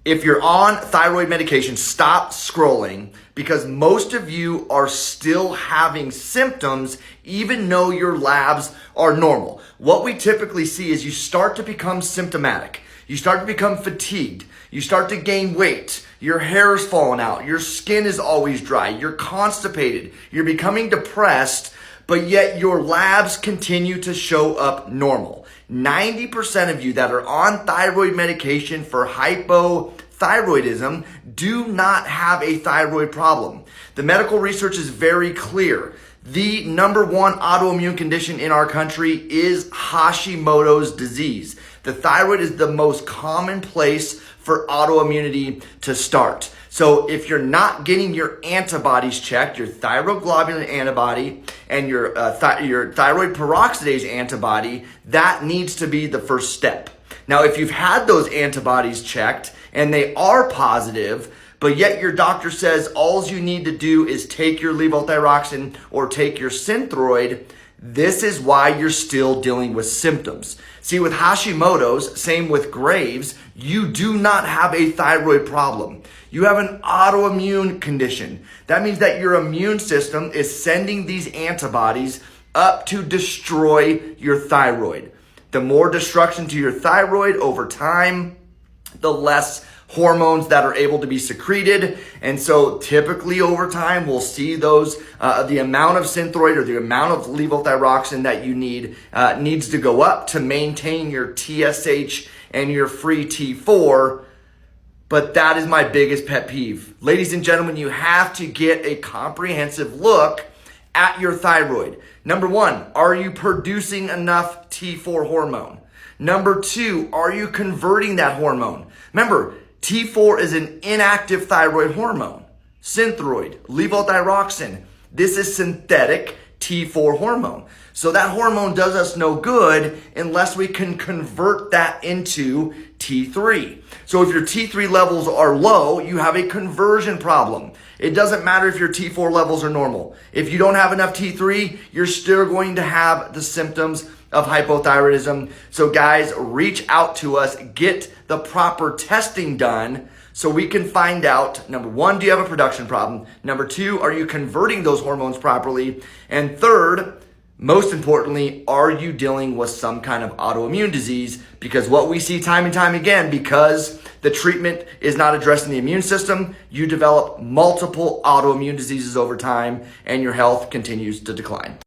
If you're on thyroid medication, stop scrolling because most of you are still having symptoms even though your labs are normal. What we typically see is you start to become symptomatic. You start to become fatigued. You start to gain weight. Your hair is falling out. Your skin is always dry. You're constipated. You're becoming depressed, but yet your labs continue to show up normal. 90% of you that are on thyroid medication for hypothyroidism do not have a thyroid problem. The medical research is very clear. The number one autoimmune condition in our country is Hashimoto's disease. The thyroid is the most common place for autoimmunity to start. So if you're not getting your antibodies checked, your thyroglobulin antibody and your thyroid peroxidase antibody, that needs to be the first step. Now, if you've had those antibodies checked and they are positive, but yet your doctor says all you need to do is take your levothyroxine or take your Synthroid, this is why you're still dealing with symptoms. See, with Hashimoto's, same with Graves', you do not have a thyroid problem. You have an autoimmune condition. That means that your immune system is sending these antibodies up to destroy your thyroid. The more destruction to your thyroid over time, the less hormones that are able to be secreted. And so typically over time, we'll see those, the amount of Synthroid or the amount of levothyroxine that you need needs to go up to maintain your TSH and your free T4. But that is my biggest pet peeve. Ladies and gentlemen, you have to get a comprehensive look at your thyroid. Number one, are you producing enough T4 hormone? Number two, are you converting that hormone? Remember, T4 is an inactive thyroid hormone. Synthroid, levothyroxine, this is synthetic T4 hormone. So that hormone does us no good unless we can convert that into T3. So if your T3 levels are low, you have a conversion problem. It doesn't matter if your T4 levels are normal. If you don't have enough T3, you're still going to have the symptoms of hypothyroidism. So guys, reach out to us, get the proper testing done so we can find out, number one, do you have a production problem? Number two, are you converting those hormones properly? And third, most importantly, are you dealing with some kind of autoimmune disease? Because what we see time and time again, because the treatment is not addressing the immune system, you develop multiple autoimmune diseases over time and your health continues to decline.